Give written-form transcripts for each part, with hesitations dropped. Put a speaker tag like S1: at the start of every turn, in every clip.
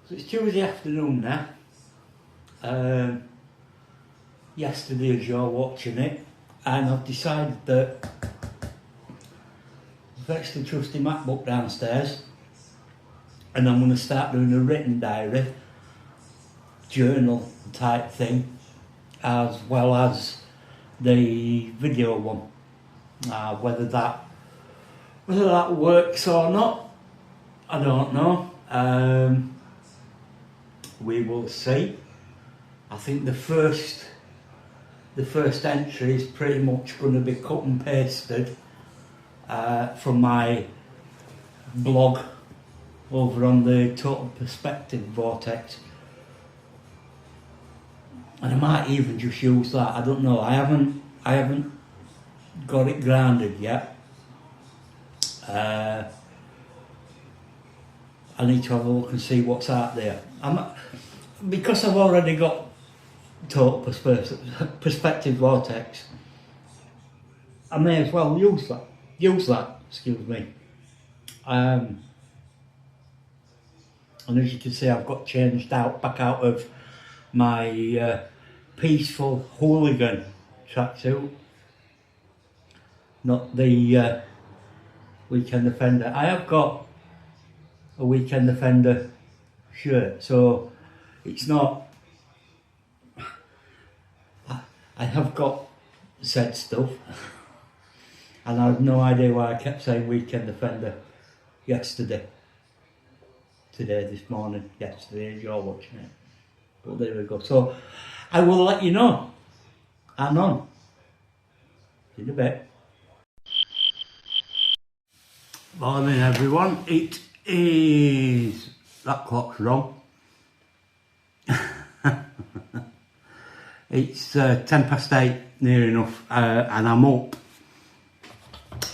S1: So it's Tuesday afternoon now. Yesterday as you're watching it, and I've decided that I've fetched the trusty MacBook downstairs and I'm going to start doing a written diary, journal type thing, as well as the video one. Whether that works or not, I don't know. We will see. I think the first entry is pretty much going to be cut and pasted from my blog over on the Total Perspective Vortex, and I might even just use that. I don't know. I haven't got it grounded yet. I need to have a look and see what's out there. Because I've already got Total Perspective Vortex, I may as well use that, excuse me. And as you can see, I've got changed back out of my peaceful hooligan tracksuit, not the Weekend Offender. I have got a Weekend Offender shirt, so it's not. I have got said stuff, and I have no idea why I kept saying Weekend Offender yesterday, today, this morning, yesterday as you're watching it. But there we go. So I will let you know. Hang on. In a bit. Morning everyone. It is, that clock's wrong. It's 10:08 near enough, and I'm up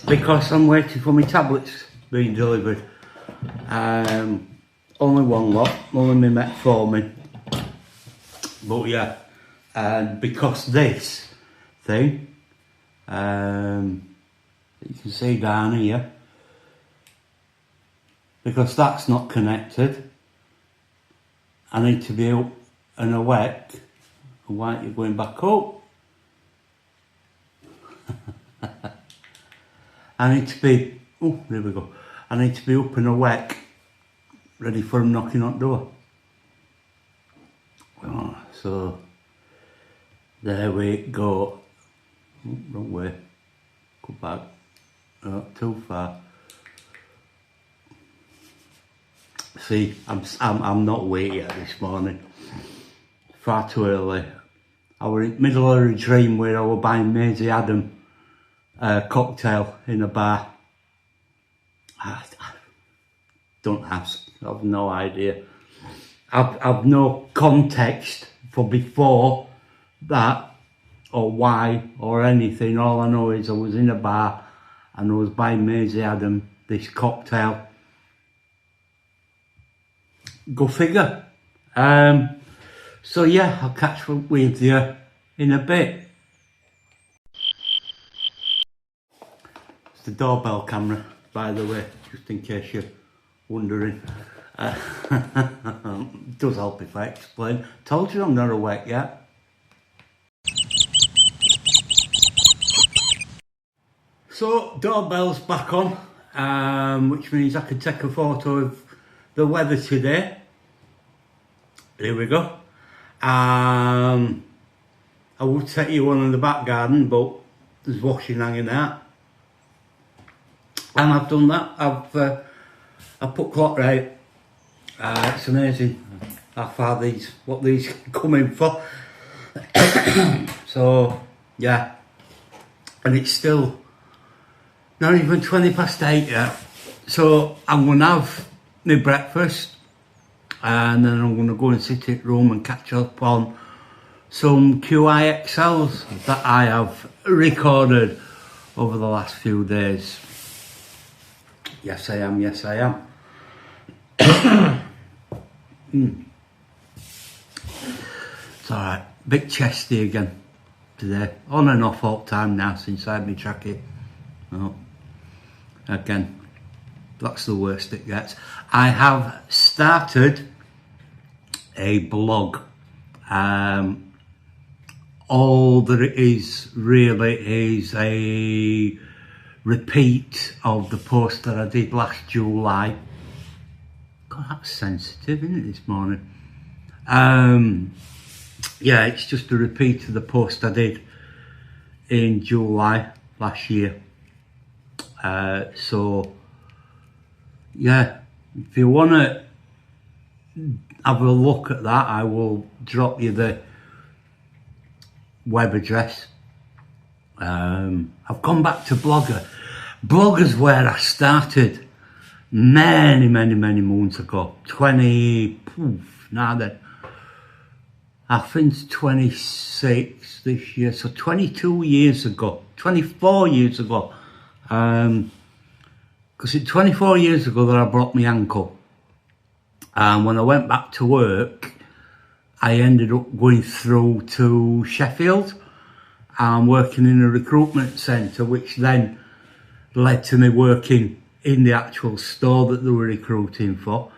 S1: because I'm waiting for my tablets being delivered. Only one lot, only my metformin. But yeah, and because this thing, you can see down here, because that's not connected, I need to be up and awake. Why aren't you going back up? I need to be, oh, there we go. I need to be up and awake, ready for him knocking on the door. Oh, so, there we go. Oh, wrong way. Go back. Not too far. See, I'm not awake yet this morning. Far too early. I was in the middle of a dream where I was buying Maisie Adam cocktail in a bar. I don't ask. I have no idea. I've no context for before that or why or anything. All I know is I was in a bar and I was buying Maisie Adam this cocktail. Go figure. So yeah, I'll catch up with you in a bit. It's the doorbell camera, by the way, just in case you're wondering. It does help if I explain. Told you I'm not awake yet. So, doorbell's back on, which means I can take a photo of the weather today. Here we go. I would take you one in the back garden, but there's washing hanging out. And I've done that. I put clock right. It's amazing how far what these come in for. So, yeah. And it's still not even 8:20 yet. So I'm going to have my breakfast. And then I'm going to go and sit in the room and catch up on some QIXLs that I have recorded over the last few days. Yes I am, yes I am. It's alright, bit chesty again today. On and off all the time now since I had my trachea. Oh. Again, that's the worst it gets. I have started a blog. All that it is really is a repeat of the post that I did last July. God, that's sensitive, isn't it, this morning? Yeah, it's just a repeat of the post I did in July last year. So, yeah, if you want to have a look at that, I will drop you the web address. I've gone back to Blogger. Blogger's where I started many moons ago. 20, now then, I think it's 26 this year, so 22 years ago, 24 years ago. Because it's 24 years ago that I broke my ankle. And when I went back to work, I ended up going through to Sheffield and working in a recruitment centre, which then led to me working in the actual store that they were recruiting for.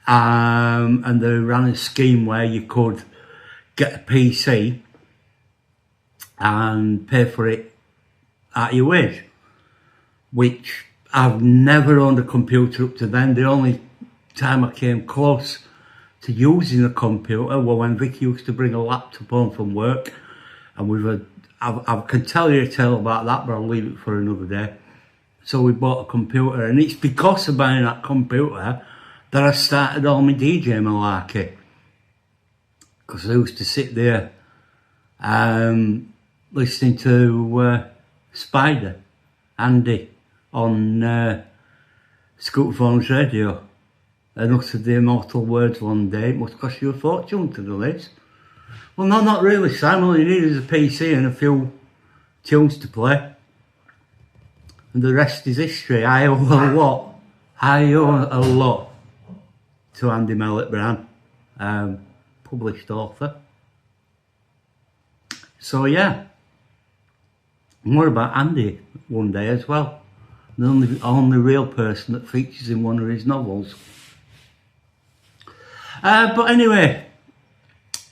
S1: And they ran a scheme where you could get a PC and pay for it at your wage, which I've never owned a computer up to then. The only time I came close to using a computer was when Vicky used to bring a laptop home from work, and I can tell you a tale about that, but I'll leave it for another day. So we bought a computer, and it's because of buying that computer that I started all my DJ malarkey. Because I used to sit there listening to Spider, Andy, on Scooterphone's radio, and uttered the immortal words one day, "It must cost you a fortune to do this." Well, no, not really, Sam. All you need is a PC and a few tunes to play. And the rest is history. I owe a lot. I owe a lot to Andy Mellett-Brown, published author. So yeah, more about Andy one day as well. The only real person that features in one of his novels. But anyway,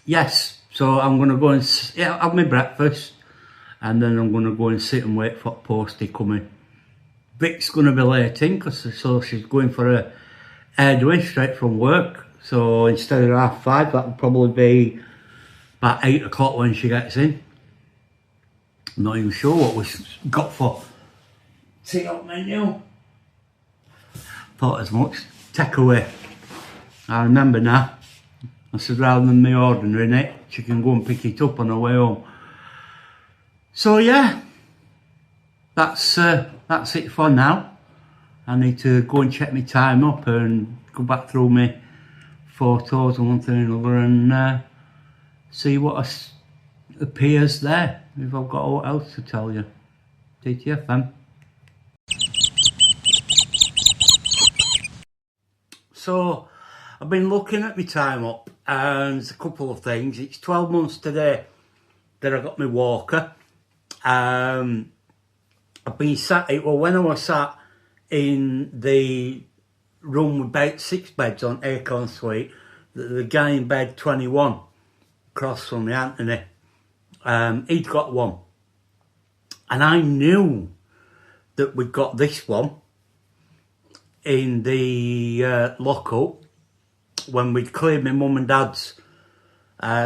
S1: yes, so I'm going to go and have my breakfast, and then I'm going to go and sit and wait for Posty coming. Vic's going to be late in, so she's going for a hairdoing straight from work. So instead of 5:30, that'll probably be about 8 o'clock when she gets in. I'm not even sure what we've got for tea up menu. Thought as much. Takeaway. I remember now. I said rather than me ordering it, she can go and pick it up on her way home. So yeah, that's it for now. I need to go and check my time up and go back through my photos and one thing and another, and see what appears there, if I've got what else to tell you. TTFN. So I've been looking at my time up, and there's a couple of things. It's 12 months today that I got my walker. I've been when I was sat in the room with 6 beds on Acorn Suite, the guy in bed 21 across from me, Anthony, he'd got one, and I knew that we'd got this one in the lockup when we'd cleared my mum and dad's,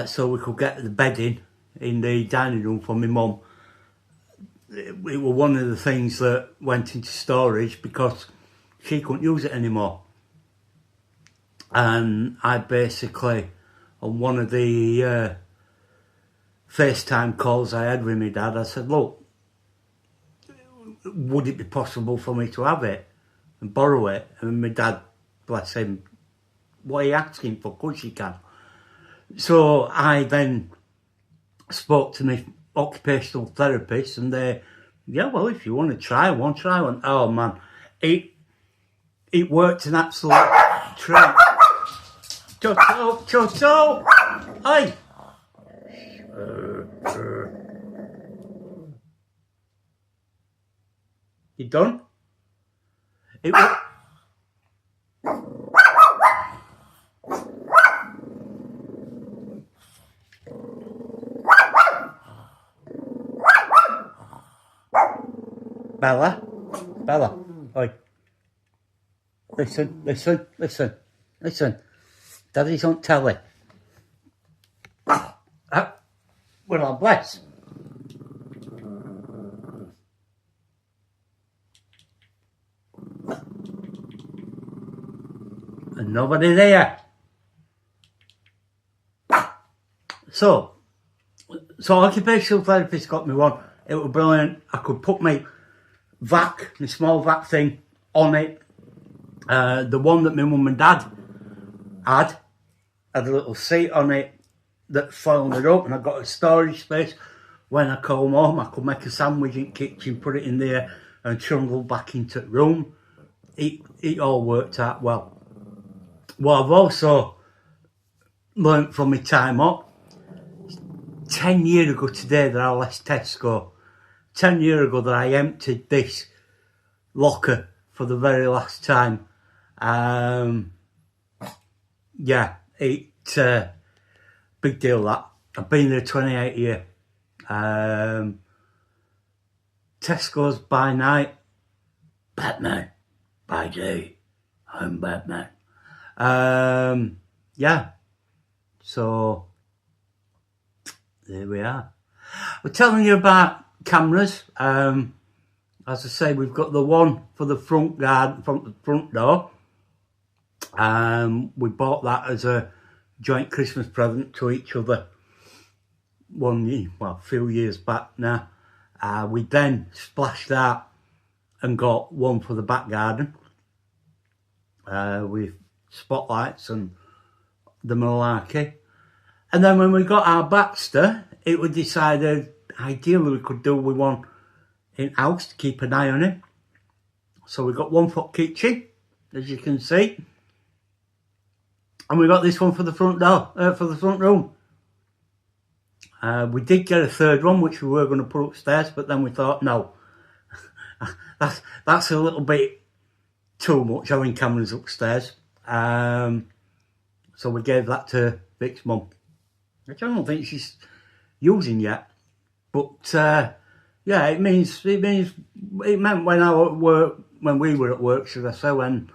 S1: so we could get the bedding in the dining room for my mum. It was one of the things that went into storage because she couldn't use it anymore. And I basically, on one of the FaceTime calls I had with my dad, I said, look, would it be possible for me to have it and borrow it? And my dad, bless him, what are you asking for? Of course you can. So I then spoke to my occupational therapist, and they, yeah, well, if you want to try one, try one. Oh man, it worked an absolute treat. Toto, hi. You done? It Bella, Bella, oi. Listen, listen, listen, listen. Daddy's on telly. Well, I'm blessed. And nobody there. So occupational therapist got me one. It was brilliant. I could put my small vac thing on it. The one that my mum and dad had a little seat on it that folded up, and I got a storage space. When I come home, I could make a sandwich in the kitchen, put it in there, and trundle back into the room. It all worked out well. Well, I've also learnt from my time up. 10 years ago today that I left Tesco. 10 years ago that I emptied this locker for the very last time. Yeah, big deal that. I've been there 28 years. Tesco's by night, Batman by day. I'm Batman. Yeah, so there we are. We're telling you about cameras. As I say, we've got the one for the front door. We bought that as a joint Christmas present to each other a few years back now. We then splashed out and got one for the back garden with spotlights and the malarkey. And then when we got our Baxter, it was decided ideally we could do with one in-house to keep an eye on it. So we got one for kitchen, as you can see. And we got this one for the front door, for the front room. We did get a third one, which we were going to put upstairs, but then we thought, no, that's a little bit too much having cameras upstairs. So we gave that to Vic's mum, which I don't think she's using yet. But yeah, it meant when we were at work, should I say, when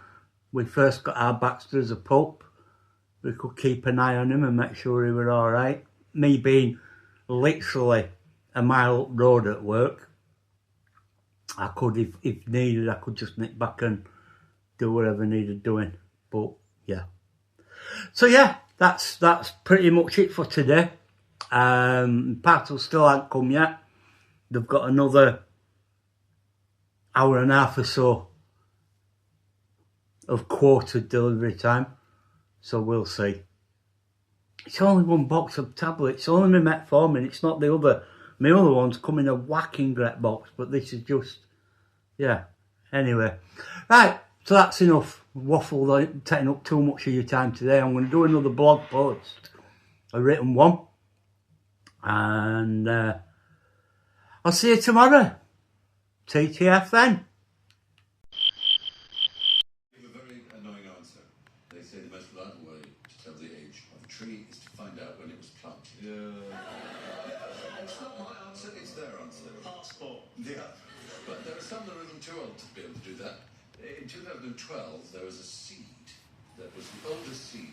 S1: we first got our Baxter as a pup, we could keep an eye on him and make sure he was all right. Me being literally a mile up road at work, I could, if needed, I could just nip back and do whatever needed doing. But yeah, so yeah, that's pretty much it for today. Parcel still hasn't come yet. They've got another hour and a half or so of quoted delivery time, so we'll see. It's only one box of tablets. It's only my metformin. It's not the other. My other ones come in a whacking great box, but this is just, yeah. Anyway, right. So that's enough waffle. Taking up too much of your time today. I'm going to do another blog post, a written one, and I'll see you tomorrow. TTF then.
S2: A very annoying answer. They say the most reliable way to tell the age of a tree is to find out when it was planted. Yeah. It's not my answer, it's their answer. Passport. Yeah. But there are some that are even too old to be able to do that. In 2012, there was a seed that was the oldest seed